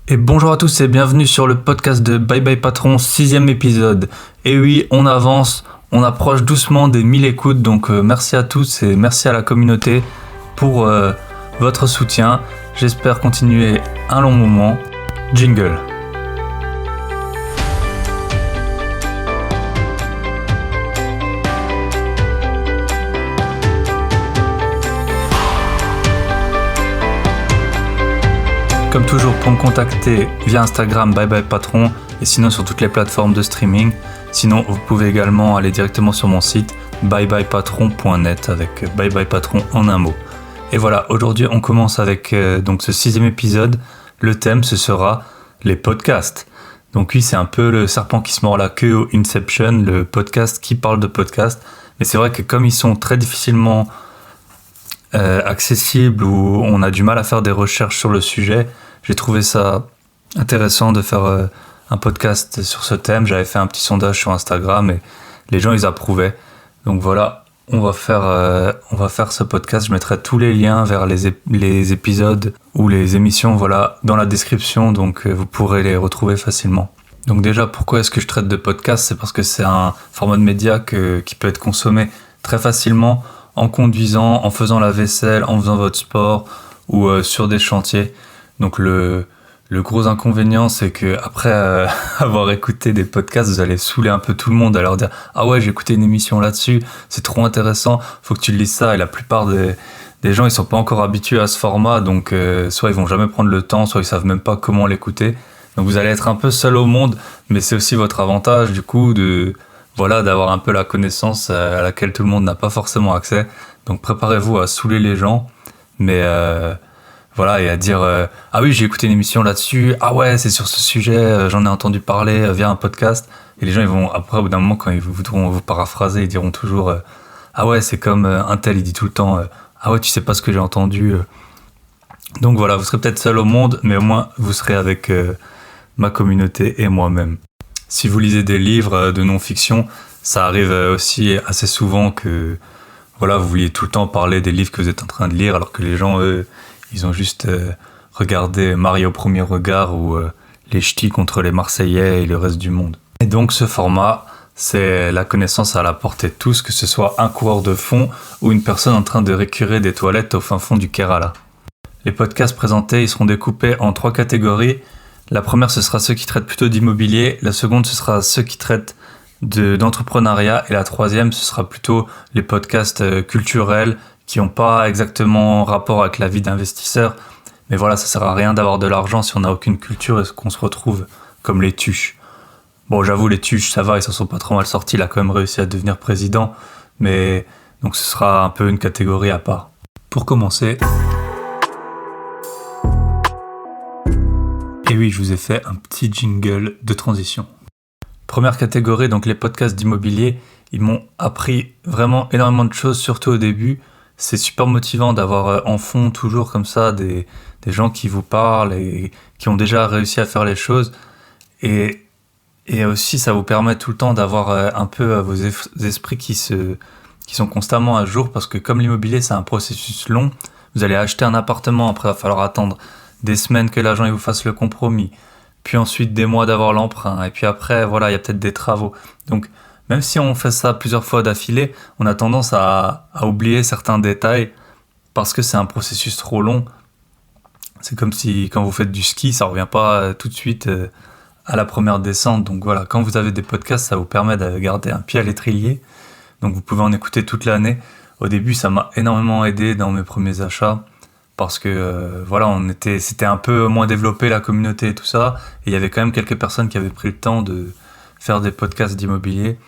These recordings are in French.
Et bonjour à tous et bienvenue sur le podcast de Bye Bye Patron, 6e épisode. Et oui, on avance, on approche doucement des 1000 écoutes, donc merci à tous et merci à la communauté pour votre soutien. J'espère continuer un long moment. Jingle. Comme toujours, pour me contacter via Instagram Bye Bye Patron et sinon sur toutes les plateformes de streaming. Sinon, vous pouvez également aller directement sur mon site byebyepatron.net avec Bye Bye Patron en un mot. Et voilà, aujourd'hui on commence avec donc ce 6e épisode. Le thème, ce sera les podcasts. Donc oui, c'est un peu le serpent qui se mord la queue au Inception, le podcast qui parle de podcast. Mais c'est vrai que comme ils sont très difficilement accessibles ou on a du mal à faire des recherches sur le sujet, j'ai trouvé ça intéressant de faire un podcast sur ce thème. J'avais fait un petit sondage sur Instagram et les gens ils approuvaient. Donc voilà, on va faire ce podcast. Je mettrai tous les liens vers les épisodes ou les émissions dans la description, donc vous pourrez les retrouver facilement. Donc déjà, pourquoi est-ce que je traite de podcast ? C'est parce que c'est un format de média qui peut être consommé très facilement en conduisant, en faisant la vaisselle, en faisant votre sport ou sur des chantiers. Donc le gros inconvénient, c'est que après avoir écouté des podcasts, vous allez saouler un peu tout le monde à leur dire « Ah ouais, j'ai écouté une émission là-dessus, c'est trop intéressant, faut que tu lises ça ». Et la plupart des gens, ils sont pas encore habitués à ce format, donc soit ils vont jamais prendre le temps, soit ils savent même pas comment l'écouter. Donc vous allez être un peu seul au monde, mais c'est aussi votre avantage du coup d'avoir un peu la connaissance à laquelle tout le monde n'a pas forcément accès. Donc préparez-vous à saouler les gens, mais et à dire ah oui, j'ai écouté une émission là-dessus, ah ouais, c'est sur ce sujet, j'en ai entendu parler via un podcast. Et les gens, ils vont après, au bout d'un moment, quand ils voudront vous paraphraser, ils diront toujours ah ouais, c'est comme un tel, il dit tout le temps ah ouais, tu sais pas ce que j'ai entendu. Donc voilà, vous serez peut-être seul au monde, mais au moins vous serez avec ma communauté et moi-même. Si vous lisez des livres de non-fiction, ça arrive aussi assez souvent que vous vouliez tout le temps parler des livres que vous êtes en train de lire, alors que les gens, eux, ils ont juste regardé Mario au premier regard ou les ch'tis contre les Marseillais et le reste du monde. Et donc ce format, c'est la connaissance à la portée de tous, que ce soit un coureur de fond ou une personne en train de récurer des toilettes au fin fond du Kerala. Les podcasts présentés, ils seront découpés en 3 catégories. La première, ce sera ceux qui traitent plutôt d'immobilier. La seconde, ce sera ceux qui traitent d'entrepreneuriat. Et la troisième, ce sera plutôt les podcasts culturels qui n'ont pas exactement rapport avec la vie d'investisseur. Mais voilà, ça sert à rien d'avoir de l'argent si on n'a aucune culture et qu'on se retrouve comme les Tuches. Bon, j'avoue, les Tuches, ça va, ils s'en sont pas trop mal sortis. Il a quand même réussi à devenir président. Mais donc ce sera un peu une catégorie à part. Pour commencer... Et oui, je vous ai fait un petit jingle de transition. Première catégorie, donc les podcasts d'immobilier, ils m'ont appris vraiment énormément de choses, surtout au début. C'est super motivant d'avoir en fond toujours comme ça des gens qui vous parlent et qui ont déjà réussi à faire les choses. Et aussi, ça vous permet tout le temps d'avoir un peu vos esprits qui sont constamment à jour, parce que comme l'immobilier, c'est un processus long, vous allez acheter un appartement, après il va falloir attendre des semaines que l'agent il vous fasse le compromis, puis ensuite des mois d'avoir l'emprunt, et puis après, il y a peut-être des travaux. Donc, même si on fait ça plusieurs fois d'affilée, on a tendance à oublier certains détails parce que c'est un processus trop long. C'est comme si quand vous faites du ski, ça ne revient pas tout de suite à la première descente. Donc voilà, quand vous avez des podcasts, ça vous permet de garder un pied à l'étrier. Donc vous pouvez en écouter toute l'année. Au début, ça m'a énormément aidé dans mes premiers achats. Parce que c'était un peu moins développé la communauté et tout ça, et il y avait quand même quelques personnes qui avaient pris le temps de faire des podcasts d'immobilier.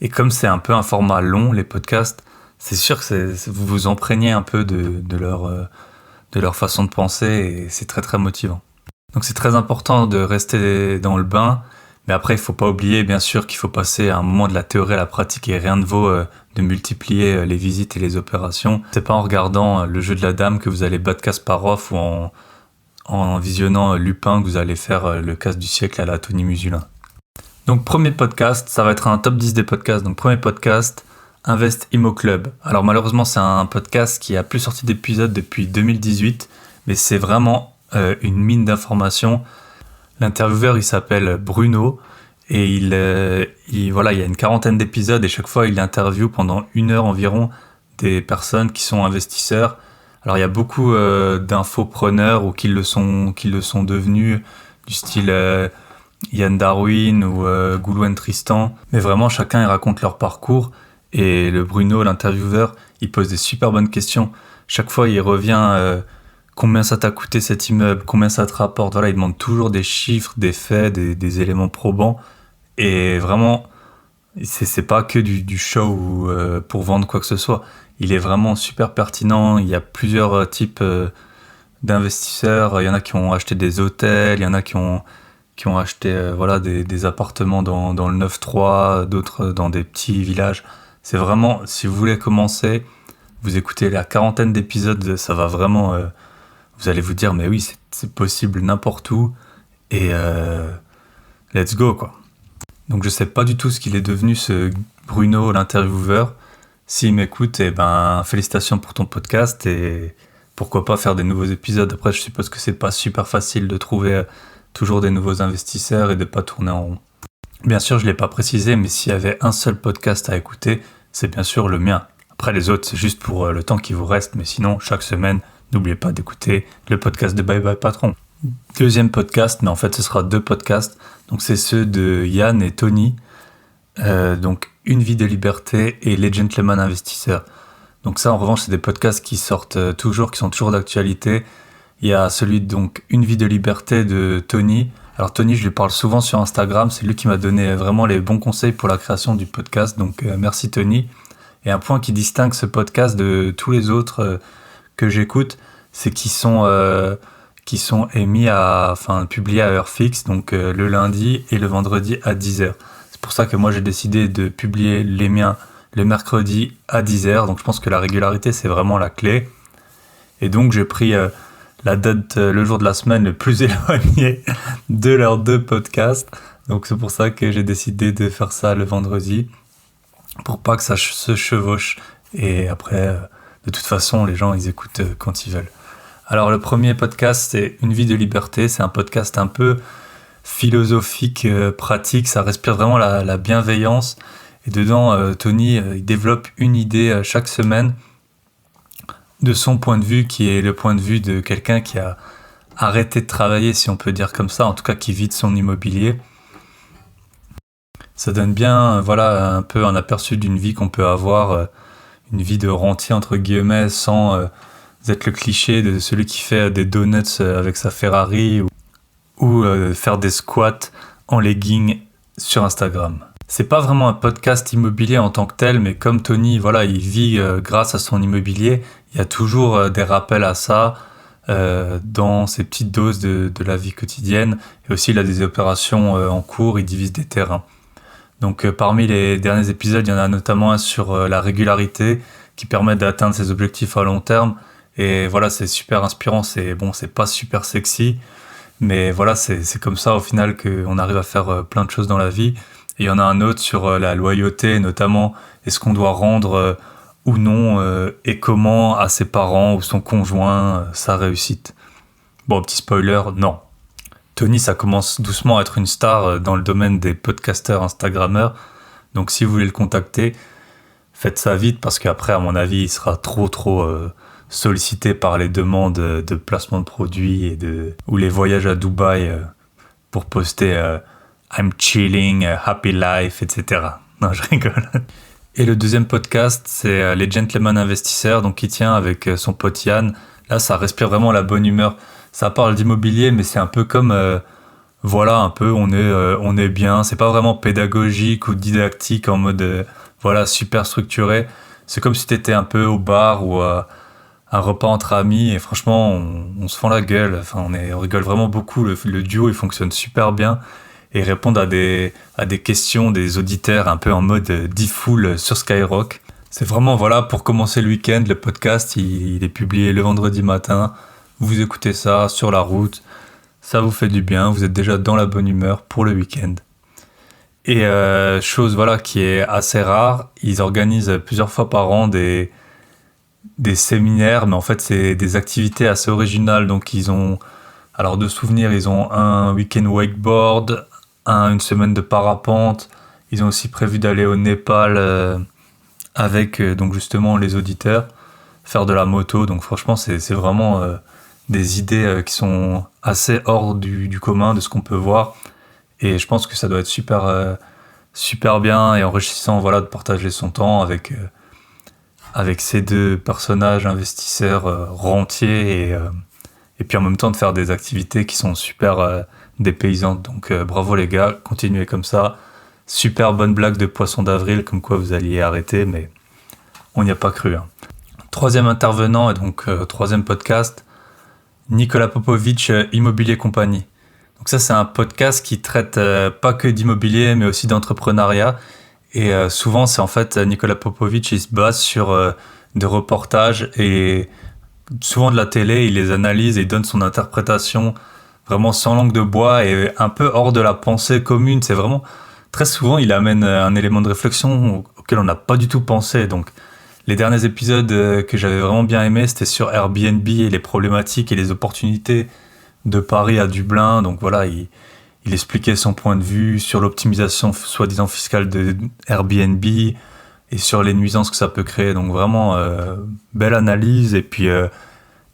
Et comme c'est un peu un format long, les podcasts, c'est sûr que vous vous imprégnez un peu de leur façon de penser, et c'est très très motivant. Donc c'est très important de rester dans le bain, mais après il faut pas oublier bien sûr qu'il faut passer à un moment de la théorie à la pratique, et rien ne vaut de multiplier les visites et les opérations. C'est pas en regardant le jeu de la dame que vous allez battre Kasparov, ou en visionnant Lupin que vous allez faire le casse du siècle à la Tony Musulin. Donc premier podcast, ça va être un top 10 des podcasts. Donc premier podcast, Invest Immo Club. Alors malheureusement c'est un podcast qui a plus sorti d'épisodes depuis 2018, mais c'est vraiment une mine d'informations. L'intervieweur, il s'appelle Bruno et il y a une 40aine d'épisodes et chaque fois il interviewe pendant 1 heure environ des personnes qui sont investisseurs. Alors il y a beaucoup d'infopreneurs ou qui le sont devenus, du style Yann Darwin ou Goulouen Tristan, mais vraiment chacun il raconte leur parcours et le Bruno, l'intervieweur, il pose des super bonnes questions. Chaque fois il revient combien ça t'a coûté cet immeuble, combien ça te rapporte, voilà, il demande toujours des chiffres, des faits, des éléments probants et vraiment c'est pas que du show ou pour vendre quoi que ce soit. Il est vraiment super pertinent, il y a plusieurs types d'investisseurs, il y en a qui ont acheté des hôtels, il y en a qui ont acheté des appartements dans le 9-3, d'autres dans des petits villages. C'est vraiment, si vous voulez commencer, vous écoutez la 40aine d'épisodes, ça va vraiment, vous allez vous dire mais oui c'est possible n'importe où et let's go quoi. Donc je sais pas du tout ce qu'il est devenu ce Bruno l'intervieweur. S'il m'écoute, félicitations pour ton podcast et pourquoi pas faire des nouveaux épisodes. Après, je suppose que c'est pas super facile de trouver toujours des nouveaux investisseurs et de pas tourner en rond. Bien sûr, je l'ai pas précisé, mais s'il y avait un seul podcast à écouter, c'est bien sûr le mien. Après, les autres, c'est juste pour le temps qui vous reste, mais sinon, chaque semaine, n'oubliez pas d'écouter le podcast de Bye Bye Patron. Deuxième podcast, mais en fait, ce sera 2 podcasts. Donc, c'est ceux de Yann et Tony. Donc Une vie de liberté et Les Gentlemen Investisseurs. Donc ça en revanche c'est des podcasts qui sortent toujours, qui sont toujours d'actualité. Il y a celui donc Une vie de liberté de Tony. Alors Tony, je lui parle souvent sur Instagram, c'est lui qui m'a donné vraiment les bons conseils pour la création du podcast, donc merci Tony. Et un point qui distingue ce podcast de tous les autres que j'écoute, c'est qu'ils sont publiés à heure fixe, donc le lundi et le vendredi à 10h. C'est pour ça que moi j'ai décidé de publier les miens le mercredi à 10h, donc je pense que la régularité c'est vraiment la clé. Et donc j'ai pris la date, le jour de la semaine le plus éloigné de leurs 2 podcasts, donc c'est pour ça que j'ai décidé de faire ça le vendredi, pour pas que ça se chevauche, et après de toute façon les gens ils écoutent quand ils veulent. Alors le premier podcast c'est Une vie de liberté, c'est un podcast un peu philosophique, pratique, ça respire vraiment la bienveillance. Et dedans, Tony, il développe une idée chaque semaine de son point de vue, qui est le point de vue de quelqu'un qui a arrêté de travailler, si on peut dire comme ça, en tout cas qui vit de son immobilier. Ça donne bien, un peu un aperçu d'une vie qu'on peut avoir, une vie de rentier entre guillemets, sans être le cliché de celui qui fait des donuts avec sa Ferrari ou faire des squats en legging sur Instagram. C'est pas vraiment un podcast immobilier en tant que tel, mais comme Tony, il vit grâce à son immobilier, il y a toujours des rappels à ça dans ces petites doses de la vie quotidienne. Et aussi, il a des opérations en cours, il divise des terrains. Donc parmi les derniers épisodes, il y en a notamment un sur la régularité qui permet d'atteindre ses objectifs à long terme. Et c'est super inspirant, c'est pas super sexy, mais c'est comme ça au final qu'on arrive à faire plein de choses dans la vie. Et il y en a un autre sur la loyauté, notamment est-ce qu'on doit rendre ou non et comment à ses parents ou son conjoint sa réussite. Bon, petit spoiler, non. Tony, ça commence doucement à être une star dans le domaine des podcasteurs Instagrammeurs. Donc si vous voulez le contacter, faites ça vite parce qu'après, à mon avis, il sera trop sollicité par les demandes de placement de produits ou les voyages à Dubaï pour poster I'm chilling, happy life, etc. Non, je rigole. Et le deuxième podcast, c'est Les Gentlemen Investisseurs, donc qui tient avec son pote Yann. Là, ça respire vraiment la bonne humeur. Ça parle d'immobilier, mais c'est un peu comme, on est bien. C'est pas vraiment pédagogique ou didactique en mode, super structuré. C'est comme si t'étais un peu au bar ou un repas entre amis et franchement, on se fend la gueule. Enfin, on rigole vraiment beaucoup. Le duo, il fonctionne super bien et répondent à des questions des auditeurs un peu en mode D-Full sur Skyrock. C'est vraiment, pour commencer le week-end, le podcast, il est publié le vendredi matin. Vous écoutez ça sur la route, ça vous fait du bien, vous êtes déjà dans la bonne humeur pour le week-end. Et chose qui est assez rare, ils organisent plusieurs fois par an des séminaires, mais en fait c'est des activités assez originales. Donc ils ont Alors de souvenirs, ils ont un week-end wakeboard, une semaine de parapente. Ils ont aussi prévu d'aller au Népal avec donc justement les auditeurs, faire de la moto. Donc franchement, c'est vraiment des idées qui sont assez hors du commun de ce qu'on peut voir. Et je pense que ça doit être super bien et enrichissant, voilà, de partager son temps avec ces deux personnages investisseurs rentiers et puis en même temps de faire des activités qui sont super dépaysantes. Donc bravo les gars, continuez comme ça. Super bonne blague de poisson d'avril, comme quoi vous alliez arrêter, mais on n'y a pas cru. Hein. Troisième intervenant et donc troisième podcast, Nicolas Popovic, Immobilier Compagnie. Donc ça, c'est un podcast qui traite pas que d'immobilier, mais aussi d'entrepreneuriat. Et souvent, c'est en fait Nicolas Popovic, il se base sur des reportages et souvent de la télé, il les analyse et il donne son interprétation vraiment sans langue de bois et un peu hors de la pensée commune. C'est vraiment très souvent, il amène un élément de réflexion auquel on n'a pas du tout pensé. Donc les derniers épisodes que j'avais vraiment bien aimé, c'était sur Airbnb et les problématiques et les opportunités de Paris à Dublin. Donc voilà, il expliquait son point de vue sur l'optimisation soi-disant fiscale de Airbnb et sur les nuisances que ça peut créer. Donc vraiment, belle analyse. Et puis,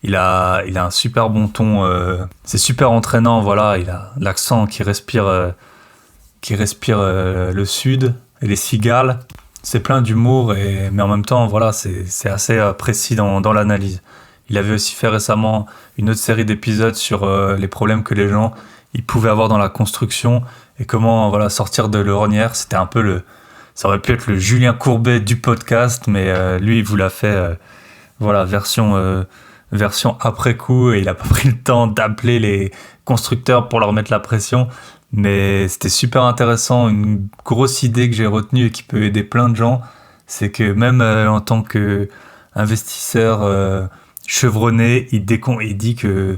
il a un super bon ton. C'est super entraînant, voilà. Il a l'accent qui respire le sud et les cigales. C'est plein d'humour, mais en même temps, voilà, c'est assez précis dans l'analyse. Il avait aussi fait récemment une autre série d'épisodes sur les problèmes que les gens ils pouvaient avoir dans la construction et comment voilà sortir de l'ornière. C'était un peu ça aurait pu être le Julien Courbet du podcast, mais lui il vous l'a fait voilà version après coup et il a pas pris le temps d'appeler les constructeurs pour leur mettre la pression. Mais c'était super intéressant, une grosse idée que j'ai retenue et qui peut aider plein de gens, c'est que même en tant qu'investisseur chevronné, il dit que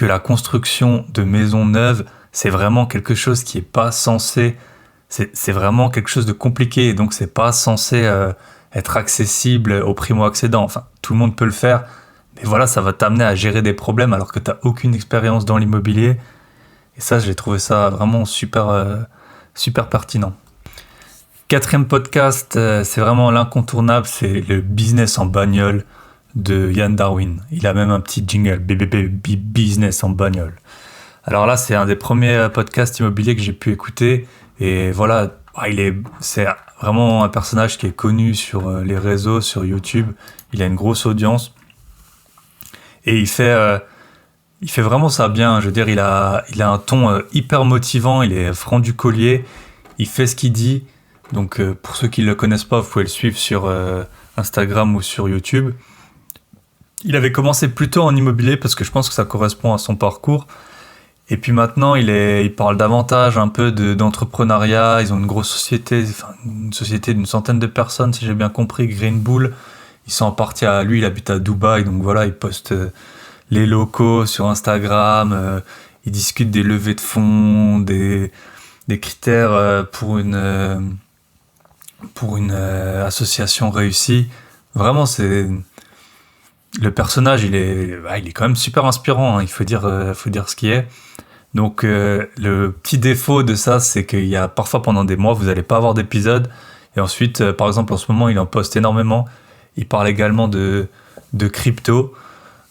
la construction de maisons neuves, c'est vraiment quelque chose qui est pas censé, c'est vraiment quelque chose de compliqué et donc c'est pas censé être accessible aux primo-accédants. Enfin, tout le monde peut le faire, mais voilà, ça va t'amener à gérer des problèmes alors que t'as aucune expérience dans l'immobilier. Et ça, j'ai trouvé ça vraiment super pertinent. Quatrième podcast, c'est vraiment l'incontournable, c'est le business en bagnole de Yann Darwin. Il a même un petit jingle, BBB business en bagnole. Alors là, c'est un des premiers podcasts immobiliers que j'ai pu écouter. Et voilà, c'est vraiment un personnage qui est connu sur les réseaux, sur YouTube. Il a une grosse audience. Et il fait vraiment ça bien. Je veux dire, il a un ton hyper motivant. Il est franc du collier. Il fait ce qu'il dit. Donc, pour ceux qui ne le connaissent pas, vous pouvez le suivre sur Instagram ou sur YouTube. Il avait commencé plutôt en immobilier parce que je pense que ça correspond à son parcours. Et puis maintenant, il parle davantage un peu d'entrepreneuriat. Ils ont une grosse société, une société d'une centaine de personnes, si j'ai bien compris, Green Bull. Ils sont partis lui, il habite à Dubaï, donc voilà, il poste les locaux sur Instagram. Il discute des levées de fonds, des critères pour une association réussie. Vraiment, le personnage, il est quand même super inspirant, hein, il faut dire ce qui est. Donc le petit défaut de ça, c'est qu'il y a parfois pendant des mois, vous n'allez pas avoir d'épisode. Et ensuite, par exemple, en ce moment, il en poste énormément. Il parle également de crypto.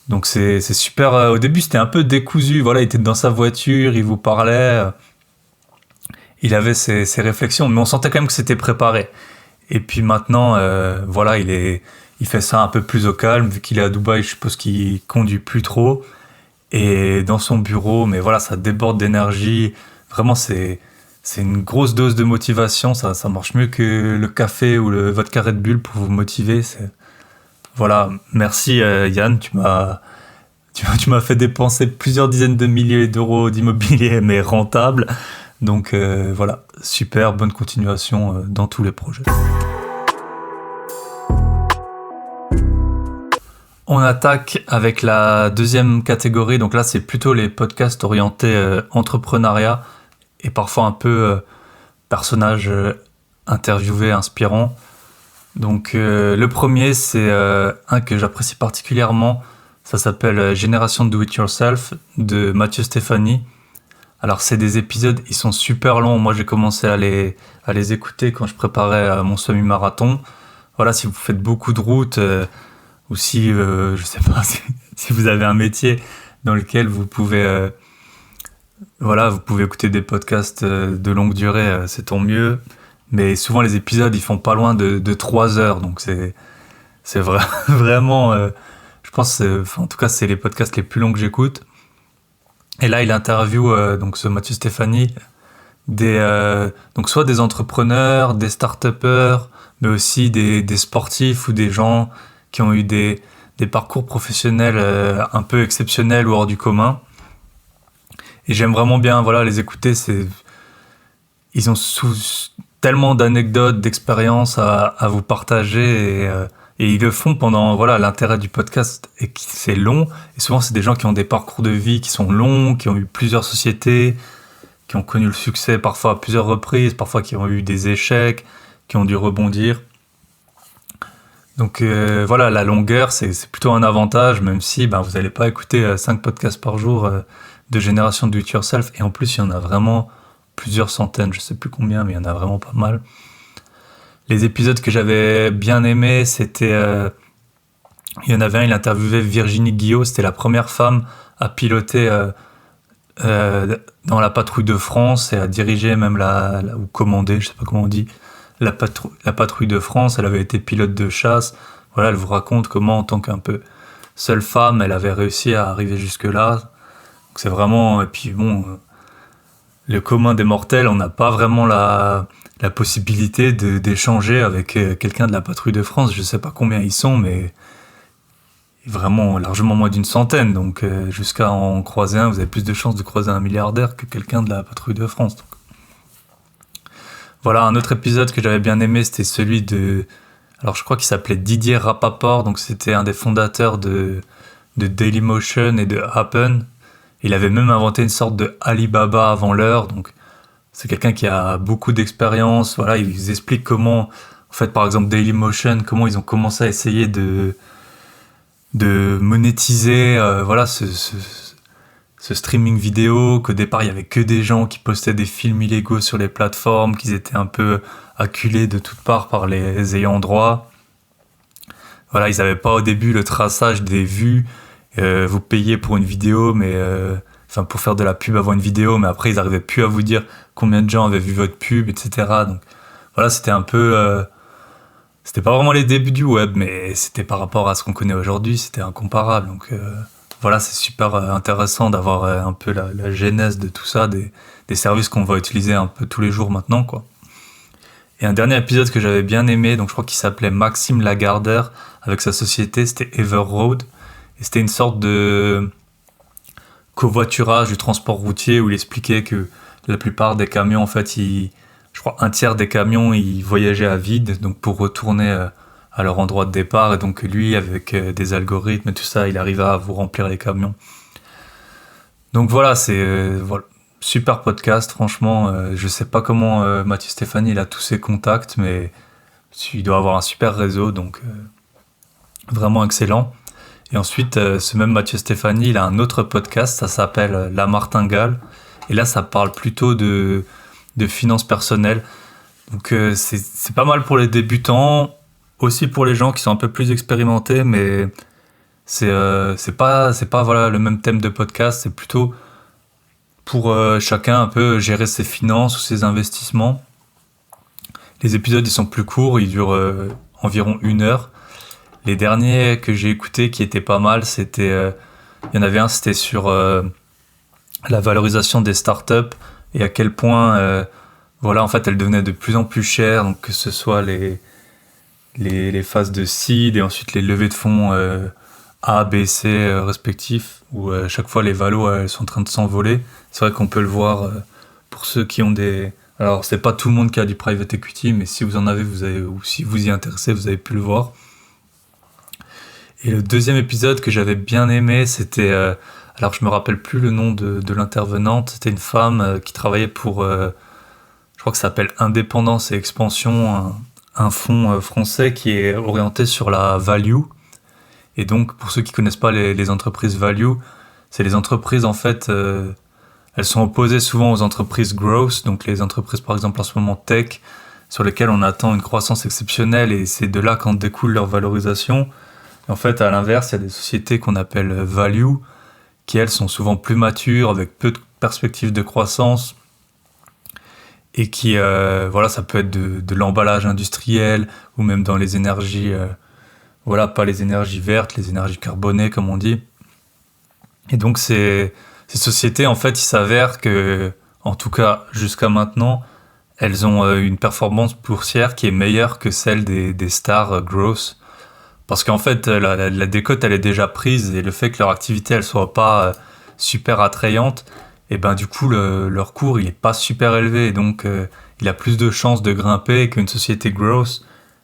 Donc c'est super. Au début, c'était un peu décousu. Voilà, il était dans sa voiture, il vous parlait. Il avait ses réflexions, mais on sentait quand même que c'était préparé. Et puis maintenant, voilà, il fait ça un peu plus au calme, vu qu'il est à Dubaï, je suppose qu'il conduit plus trop. Et dans son bureau, mais voilà, ça déborde d'énergie. Vraiment, c'est une grosse dose de motivation. Ça marche mieux que le café ou le vodka Red Bull pour vous motiver. Voilà, merci Yann, tu m'as fait dépenser plusieurs dizaines de milliers d'euros d'immobilier, mais rentable. Donc voilà, super, bonne continuation dans tous les projets. On attaque avec la deuxième catégorie. Donc là, c'est plutôt les podcasts orientés entrepreneuriat et parfois un peu personnages interviewés, inspirants. Donc le premier, c'est un que j'apprécie particulièrement. Ça s'appelle Génération Do It Yourself de Mathieu Stéphanie. Alors c'est des épisodes, ils sont super longs. Moi j'ai commencé à les écouter quand je préparais mon semi-marathon. Voilà, si vous faites beaucoup de route ou si, je sais pas, si vous avez un métier dans lequel vous pouvez écouter des podcasts de longue durée, c'est tant mieux. Mais souvent les épisodes ils font pas loin de 3 heures, donc vraiment, je pense, en tout cas c'est les podcasts les plus longs que j'écoute. Et là il interviewe donc ce Mathieu Stéphanie donc soit des entrepreneurs, des start-upers, mais aussi des sportifs ou des gens qui ont eu des parcours professionnels un peu exceptionnels ou hors du commun. Et j'aime vraiment bien les écouter. Ils ont tellement d'anecdotes, d'expériences à vous partager et ils le font pendant l'intérêt du podcast et c'est long. Et souvent c'est des gens qui ont des parcours de vie qui sont longs, qui ont eu plusieurs sociétés, qui ont connu le succès parfois à plusieurs reprises, parfois qui ont eu des échecs, qui ont dû rebondir. Donc la longueur c'est plutôt un avantage, même si vous n'allez pas écouter 5 podcasts par jour de Génération Do It Yourself. Et en plus il y en a vraiment plusieurs centaines, je sais plus combien, mais il y en a vraiment pas mal. Les épisodes que j'avais bien aimés, c'était... il y en avait un, il interviewait Virginie Guillot, c'était la première femme à piloter dans la patrouille de France et à diriger même ou commander, je sais pas comment on dit, la patrouille de France. Elle avait été pilote de chasse. Voilà, elle vous raconte comment, en tant qu'un peu seule femme, elle avait réussi à arriver jusque-là. Donc c'est vraiment... Et puis le commun des mortels, on n'a pas vraiment la possibilité d'échanger avec quelqu'un de la patrouille de France. Je sais pas combien ils sont, mais vraiment largement moins d'une centaine. Donc jusqu'à en croiser un, vous avez plus de chances de croiser un milliardaire que quelqu'un de la patrouille de France. Donc. Voilà, un autre épisode que j'avais bien aimé, c'était celui de... Alors je crois qu'il s'appelait Didier Rapaport, donc c'était un des fondateurs de Dailymotion et de Happen. Il avait même inventé une sorte de Alibaba avant l'heure, donc c'est quelqu'un qui a beaucoup d'expérience. Voilà, il vous explique comment, en fait, par exemple Dailymotion, comment ils ont commencé à essayer de monétiser ce streaming vidéo, qu'au départ il y avait que des gens qui postaient des films illégaux sur les plateformes, qu'ils étaient un peu acculés de toutes parts par les ayants droit. Voilà, ils n'avaient pas au début le traçage des vues. Vous payez pour une vidéo, mais pour faire de la pub avant une vidéo, mais après ils n'arrivaient plus à vous dire combien de gens avaient vu votre pub, etc. Donc voilà, c'était un peu... c'était pas vraiment les débuts du web, mais c'était par rapport à ce qu'on connaît aujourd'hui, c'était incomparable. Donc c'est super intéressant d'avoir un peu la genèse de tout ça, des services qu'on va utiliser un peu tous les jours maintenant, quoi. Et un dernier épisode que j'avais bien aimé, donc je crois qu'il s'appelait Maxime Lagardère, avec sa société, c'était Everroad. Et c'était une sorte de covoiturage du transport routier où il expliquait que la plupart des camions, en fait, je crois un tiers des camions, ils voyageaient à vide, donc pour retourner à leur endroit de départ. Et donc lui, avec des algorithmes et tout ça, il arrivait à vous remplir les camions. Donc voilà, c'est super podcast, franchement. Je sais pas comment Mathieu Stéphanie il a tous ses contacts, mais il doit avoir un super réseau, donc vraiment excellent. Et ensuite, ce même Mathieu Stéphanie, il a un autre podcast, ça s'appelle La Martingale. Et là, ça parle plutôt de finances personnelles. Donc c'est pas mal pour les débutants, aussi pour les gens qui sont un peu plus expérimentés, mais c'est pas le même thème de podcast, c'est plutôt pour chacun un peu gérer ses finances ou ses investissements. Les épisodes, ils sont plus courts, ils durent environ 1 heure. Les derniers que j'ai écoutés qui étaient pas mal, il y en avait un, c'était sur la valorisation des startups et à quel point en fait elles devenaient de plus en plus chères, donc que ce soit les phases de seed et ensuite les levées de fonds A, B, C respectifs, où chaque fois les valos elles sont en train de s'envoler. C'est vrai qu'on peut le voir pour ceux qui ont des... Alors c'est pas tout le monde qui a du private equity, mais si vous en avez, ou si vous y intéressez, vous avez pu le voir. Et le deuxième épisode que j'avais bien aimé, c'était... alors je me rappelle plus le nom de l'intervenante, c'était une femme qui travaillait pour... je crois que ça s'appelle Indépendance et Expansion, un fonds français qui est orienté sur la value. Et donc, pour ceux qui connaissent pas les entreprises value, c'est les entreprises, en fait, elles sont opposées souvent aux entreprises growth, donc les entreprises, par exemple, en ce moment tech, sur lesquelles on attend une croissance exceptionnelle, et c'est de là qu'en découle leur valorisation. Et en fait, à l'inverse, il y a des sociétés qu'on appelle value, qui, elles, sont souvent plus matures, avec peu de perspectives de croissance, et qui, voilà, ça peut être de l'emballage industriel, ou même dans les énergies, voilà, pas les énergies vertes, les énergies carbonées, comme on dit. Et donc, ces sociétés, en fait, il s'avère que, en tout cas, jusqu'à maintenant, elles ont une performance boursière qui est meilleure que celle des stars growth. Parce qu'en fait, la décote, elle est déjà prise, et le fait que leur activité, elle soit pas super attrayante, et ben du coup, leur cours, il est pas super élevé, et donc il a plus de chances de grimper qu'une société growth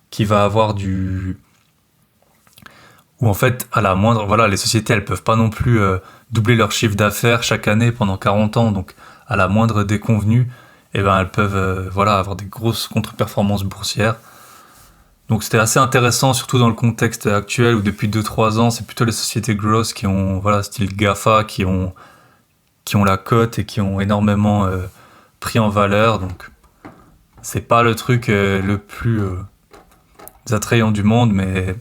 qui va avoir où en fait, à la moindre, voilà, les sociétés, elles peuvent pas non plus doubler leur chiffre d'affaires chaque année pendant 40 ans, donc à la moindre déconvenue, et ben elles peuvent voilà, avoir des grosses contre-performances boursières. Donc c'était assez intéressant, surtout dans le contexte actuel où depuis 2-3 ans, c'est plutôt les sociétés growth qui ont, voilà, style GAFA, qui ont la cote et qui ont énormément pris en valeur. Donc c'est pas le truc le plus attrayant du monde, mais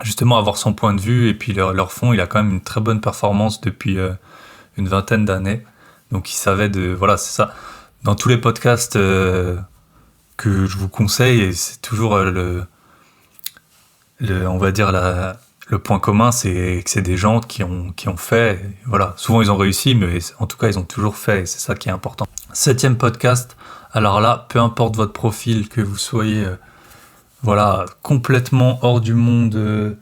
justement avoir son point de vue, et puis leur fonds, il a quand même une très bonne performance depuis une vingtaine d'années. Donc ils savaient voilà, c'est ça. Dans tous les podcasts que je vous conseille, et c'est toujours on va dire le point commun, c'est que c'est des gens qui ont fait, et voilà, souvent ils ont réussi, mais en tout cas ils ont toujours fait, et c'est ça qui est important. 7e podcast. Alors là, peu importe votre profil, que vous soyez voilà, complètement hors du monde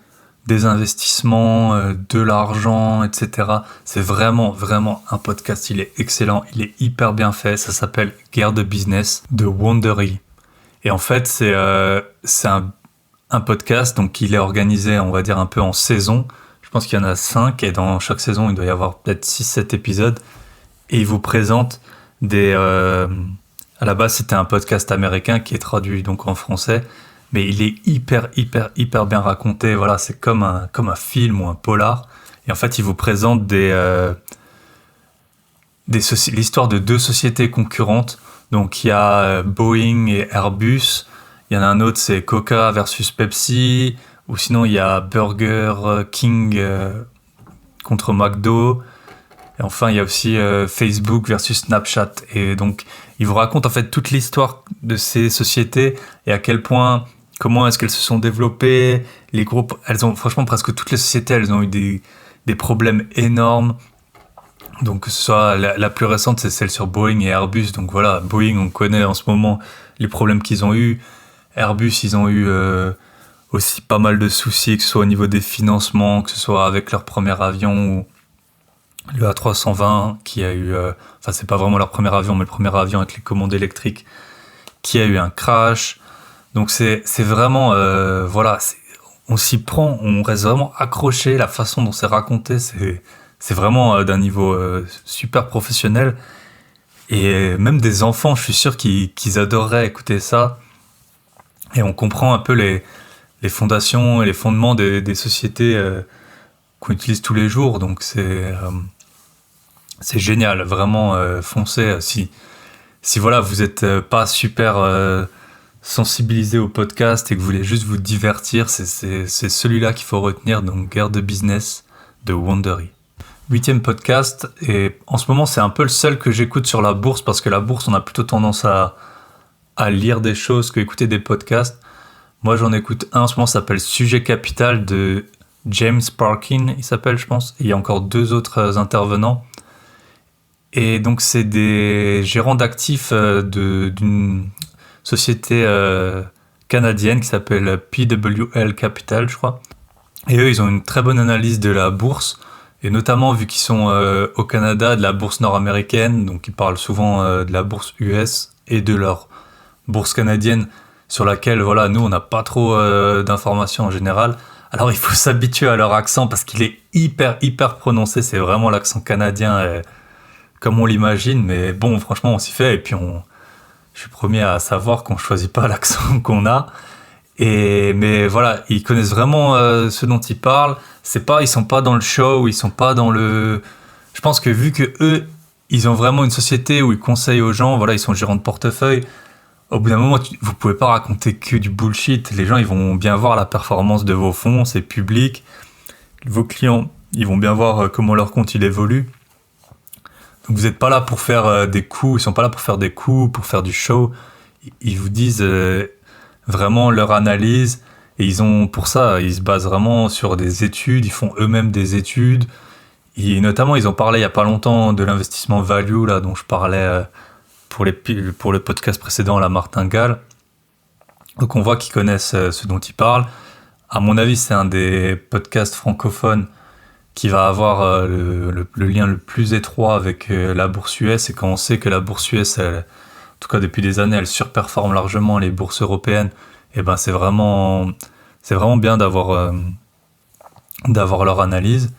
des investissements, de l'argent, etc. C'est vraiment, vraiment un podcast, il est excellent, il est hyper bien fait, ça s'appelle Guerre de business de Wondery. Et en fait, c'est un podcast, donc il est organisé, on va dire, un peu en saison. Je pense qu'il y en a 5, et dans chaque saison, il doit y avoir peut-être 6-7 épisodes. Et il vous présente à la base, c'était un podcast américain qui est traduit donc en français, mais il est hyper, hyper, hyper bien raconté. Voilà, c'est comme un film ou un polar. Et en fait, il vous présente l'histoire de 2 sociétés concurrentes. Donc, il y a Boeing et Airbus. Il y en a un autre, c'est Coca versus Pepsi. Ou sinon, il y a Burger King contre McDo. Et enfin, il y a aussi Facebook versus Snapchat. Et donc, il vous raconte en fait toute l'histoire de ces sociétés et à quel point, comment est-ce qu'elles se sont développées. Les groupes, franchement, presque toutes les sociétés, elles ont eu des problèmes énormes. Donc, que ce soit la plus récente, c'est celle sur Boeing et Airbus. Donc voilà, Boeing, on connaît en ce moment les problèmes qu'ils ont eu. Airbus, ils ont eu aussi pas mal de soucis, que ce soit au niveau des financements, que ce soit avec leur premier avion ou le A320 qui a eu, enfin c'est pas vraiment leur premier avion, mais le premier avion avec les commandes électriques qui a eu un crash. Donc c'est vraiment, voilà, on s'y prend, on reste vraiment accroché. La façon dont c'est raconté, c'est vraiment d'un niveau super professionnel. Et même des enfants, je suis sûr qu'ils adoreraient écouter ça. Et on comprend un peu les fondations et les fondements des sociétés qu'on utilise tous les jours. Donc c'est génial, vraiment foncez. Si voilà, vous êtes pas super sensibilisé au podcast et que vous voulez juste vous divertir, c'est celui-là qu'il faut retenir. Donc Guerre de business de Wondery. 8e podcast, et en ce moment c'est un peu le seul que j'écoute sur la bourse, parce que la bourse, on a plutôt tendance à lire des choses que écouter des podcasts. Moi j'en écoute un en ce moment, ça s'appelle Sujet Capital de James Parkin, il s'appelle, je pense. Et il y a encore 2 autres intervenants. Et donc c'est des gérants d'actifs d'une société canadienne qui s'appelle PWL Capital, je crois. Et eux, ils ont une très bonne analyse de la bourse, et notamment vu qu'ils sont au Canada, de la bourse nord-américaine. Donc ils parlent souvent de la bourse US et de leur bourse canadienne, sur laquelle, voilà, nous on n'a pas trop d'informations en général. Alors il faut s'habituer à leur accent, parce qu'il est hyper hyper prononcé. C'est vraiment l'accent canadien comme on l'imagine, mais bon, franchement on s'y fait. Et puis je suis premier à savoir qu'on choisit pas l'accent qu'on a. Mais voilà, ils connaissent vraiment ce dont ils parlent. Ils sont pas dans le show, ils sont pas dans le. Je pense que vu que eux, ils ont vraiment une société où ils conseillent aux gens, voilà, ils sont gérants de portefeuille. Au bout d'un moment, vous pouvez pas raconter que du bullshit. Les gens, ils vont bien voir la performance de vos fonds, c'est public. Vos clients, ils vont bien voir comment leur compte il évolue. Donc vous n'êtes pas là pour faire des coups, ils sont pas là pour faire des coups, pour faire du show. Ils vous disent vraiment leur analyse. Et pour ça, ils se basent vraiment sur des études, ils font eux-mêmes des études. Et notamment, ils ont parlé il y a pas longtemps de l'investissement value, là, dont je parlais pour le podcast précédent, la martingale. Donc on voit qu'ils connaissent ce dont ils parlent. À mon avis, c'est un des podcasts francophones qui va avoir le lien le plus étroit avec la bourse US. Et quand on sait que la bourse US, en tout cas depuis des années, elle surperforme largement les bourses européennes, et ben c'est vraiment bien d'avoir leur analyse.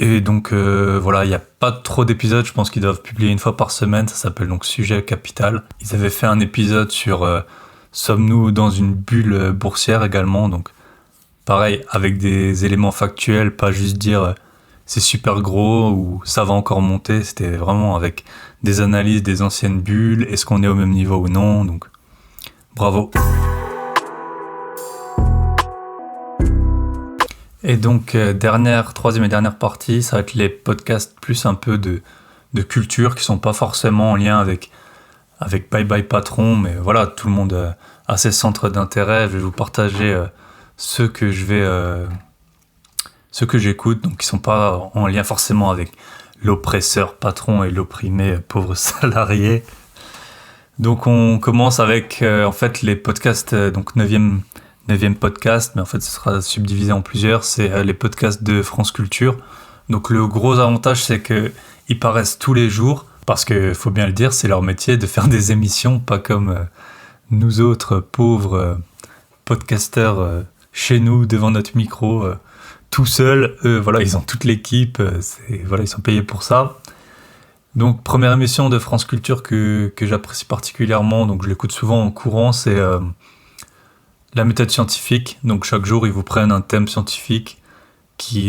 Et donc voilà, il n'y a pas trop d'épisodes, je pense qu'ils doivent publier une fois par semaine, ça s'appelle donc Sujet Capital. Ils avaient fait un épisode sur sommes-nous dans une bulle boursière également, donc pareil, avec des éléments factuels, pas juste dire c'est super gros ou ça va encore monter, c'était vraiment avec des analyses des anciennes bulles, est-ce qu'on est au même niveau ou non, donc bravo. Et donc, troisième et dernière partie, ça va être les podcasts plus un peu de culture qui sont pas forcément en lien avec Bye Bye Patron, mais voilà, tout le monde a ses centres d'intérêt. Je vais vous partager ceux que j'écoute, donc qui sont pas en lien forcément avec l'oppresseur patron et l'opprimé pauvre salarié. Donc, on commence avec en fait les podcasts, donc 9e podcast, mais en fait ce sera subdivisé en plusieurs, c'est les podcasts de France Culture. Donc le gros avantage, c'est qu'ils paraissent tous les jours, parce que faut bien le dire, c'est leur métier de faire des émissions, pas comme nous autres pauvres podcasteurs chez nous devant notre micro tout seuls. Voilà, ils ont toute l'équipe, ils sont payés pour ça. Donc première émission de France Culture que j'apprécie particulièrement, donc je l'écoute souvent en courant, c'est la méthode scientifique. Donc chaque jour, ils vous prennent un thème scientifique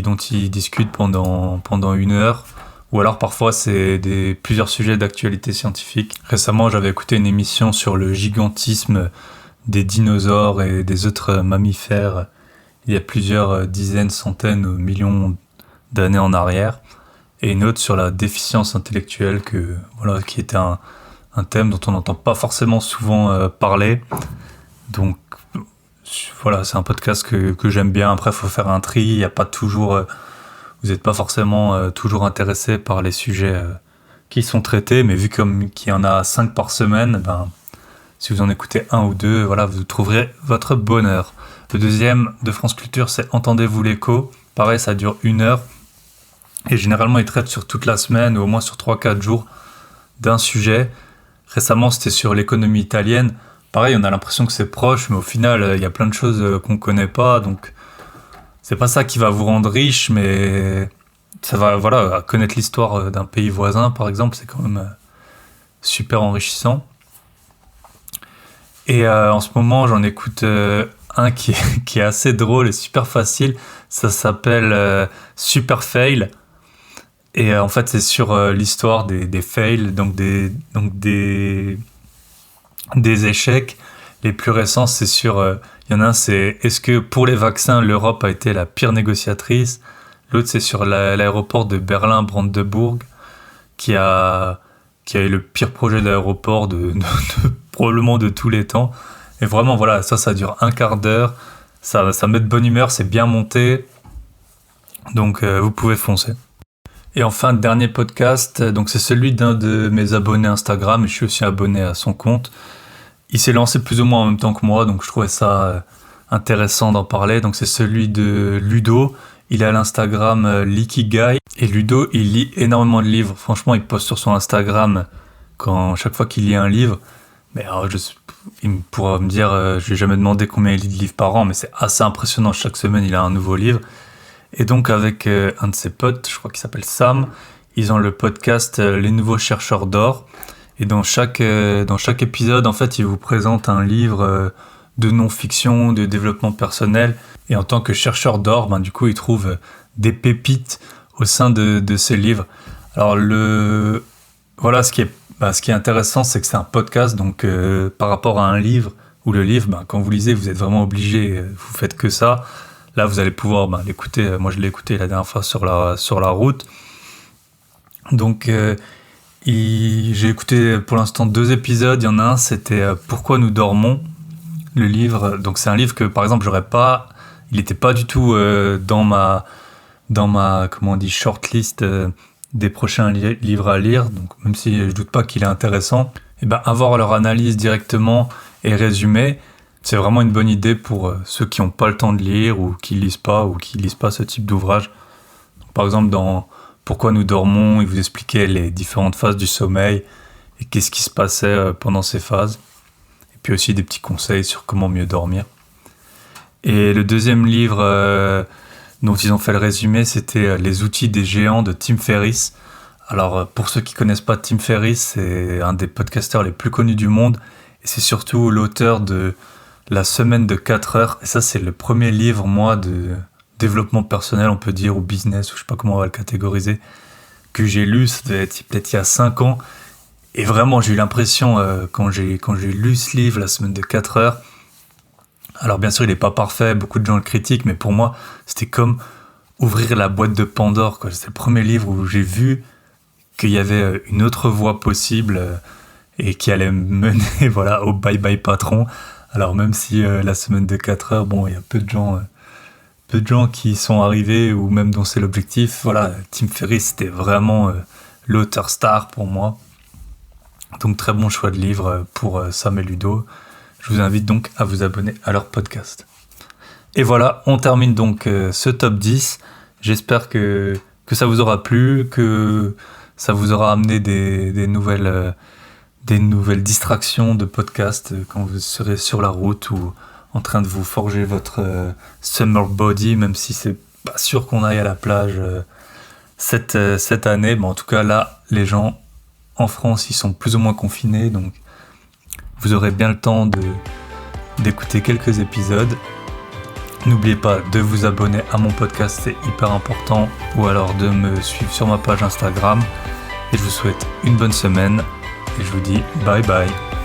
dont ils discutent pendant 1 heure. Ou alors parfois, c'est plusieurs sujets d'actualité scientifique. Récemment, j'avais écouté une émission sur le gigantisme des dinosaures et des autres mammifères il y a plusieurs dizaines, centaines, millions d'années en arrière. Et une autre sur la déficience intellectuelle, qui était un thème dont on n'entend pas forcément souvent parler. Donc voilà, c'est un podcast que j'aime bien. Après, il faut faire un tri. Il y a pas toujours, vous n'êtes pas forcément toujours intéressé par les sujets qui sont traités, mais vu qu'il y en a 5 par semaine, si vous en écoutez 1 ou 2, voilà, vous trouverez votre bonheur. Le deuxième de France Culture, c'est Entendez-vous l'écho. Pareil, ça dure 1 heure. Et généralement, ils traitent sur toute la semaine, ou au moins sur 3-4 jours, d'un sujet. Récemment, c'était sur l'économie italienne. Pareil, on a l'impression que c'est proche, mais au final, il y a plein de choses qu'on ne connaît pas. Donc, c'est pas ça qui va vous rendre riche, mais ça va, voilà, connaître l'histoire d'un pays voisin, par exemple, c'est quand même super enrichissant. Et en ce moment, j'en écoute un qui est assez drôle et super facile. Ça s'appelle Super Fail. Et en fait, c'est sur l'histoire des fails, donc des échecs. Les plus récents, c'est il y en a un, c'est est-ce que pour les vaccins, l'Europe a été la pire négociatrice? L'autre, c'est sur l'aéroport de Berlin-Brandenburg, qui a eu le pire projet d'aéroport probablement de tous les temps. Et vraiment, voilà, ça dure 1/4 d'heure. Ça met de bonne humeur, c'est bien monté. Donc, vous pouvez foncer. Et enfin, dernier podcast, donc c'est celui d'un de mes abonnés Instagram, et je suis aussi abonné à son compte. Il s'est lancé plus ou moins en même temps que moi, donc je trouvais ça intéressant d'en parler. Donc c'est celui de Ludo. Il a l'Instagram Likigai. Et Ludo, il lit énormément de livres. Franchement, il poste sur son Instagram chaque fois qu'il lit un livre. Mais alors, il pourra me dire, je n'ai jamais demandé combien il lit de livres par an, mais c'est assez impressionnant. Chaque semaine, il a un nouveau livre. Et donc avec un de ses potes, je crois qu'il s'appelle Sam, ils ont le podcast Les Nouveaux Chercheurs d'Or. Et dans chaque épisode, en fait, ils vous présentent un livre de non-fiction, de développement personnel. Et en tant que chercheur d'or, du coup, il trouve des pépites au sein de ces livres. Alors, voilà, ce qui est intéressant, c'est que c'est un podcast, donc par rapport à un livre, où le livre, quand vous lisez, vous êtes vraiment obligé, vous faites que ça. Là, vous allez pouvoir l'écouter. Moi, je l'ai écouté la dernière fois sur la route. Donc, j'ai écouté pour l'instant 2 épisodes. Il y en a un, c'était Pourquoi nous dormons, le livre. Donc, c'est un livre que, par exemple, il n'était pas du tout dans ma shortlist des prochains livres à lire. Donc, même si je doute pas qu'il est intéressant, avoir leur analyse directement et résumé, c'est vraiment une bonne idée pour ceux qui n'ont pas le temps de lire ou qui lisent pas ce type d'ouvrage. Donc, par exemple, dans Pourquoi nous dormons, il vous expliquait les différentes phases du sommeil et qu'est-ce qui se passait pendant ces phases. Et puis aussi des petits conseils sur comment mieux dormir. Et le deuxième livre dont ils ont fait le résumé, c'était Les outils des géants de Tim Ferriss. Alors, pour ceux qui connaissent pas Tim Ferriss, c'est un des podcasteurs les plus connus du monde. Et c'est surtout l'auteur de La semaine de 4 heures. Et ça, c'est le premier livre, moi, de développement personnel, on peut dire, ou business, ou je sais pas comment on va le catégoriser, que j'ai lu. Ça devait être peut-être il y a 5 ans. Et vraiment, j'ai eu l'impression, quand j'ai lu ce livre, La semaine de 4 heures, alors bien sûr, il n'est pas parfait, beaucoup de gens le critiquent, mais pour moi, c'était comme ouvrir la boîte de Pandore, quoi. C'est le premier livre où j'ai vu qu'il y avait une autre voie possible et qui allait me mener au bye-bye patron. Alors même si la semaine de 4 heures, il y a peu de gens qui sont arrivés ou même dont c'est l'objectif. Voilà, Tim Ferriss, c'était vraiment l'auteur star pour moi. Donc très bon choix de livre pour Sam et Ludo. Je vous invite donc à vous abonner à leur podcast. Et voilà, on termine donc ce top 10. J'espère que ça vous aura plu, que ça vous aura amené des nouvelles distractions de podcast quand vous serez sur la route ou en train de vous forger votre summer body, même si c'est pas sûr qu'on aille à la plage cette année. En tout cas, là, les gens en France, ils sont plus ou moins confinés, donc vous aurez bien le temps d'écouter quelques épisodes. N'oubliez pas de vous abonner à mon podcast, c'est hyper important, ou alors de me suivre sur ma page Instagram. Et je vous souhaite une bonne semaine et je vous dis bye bye.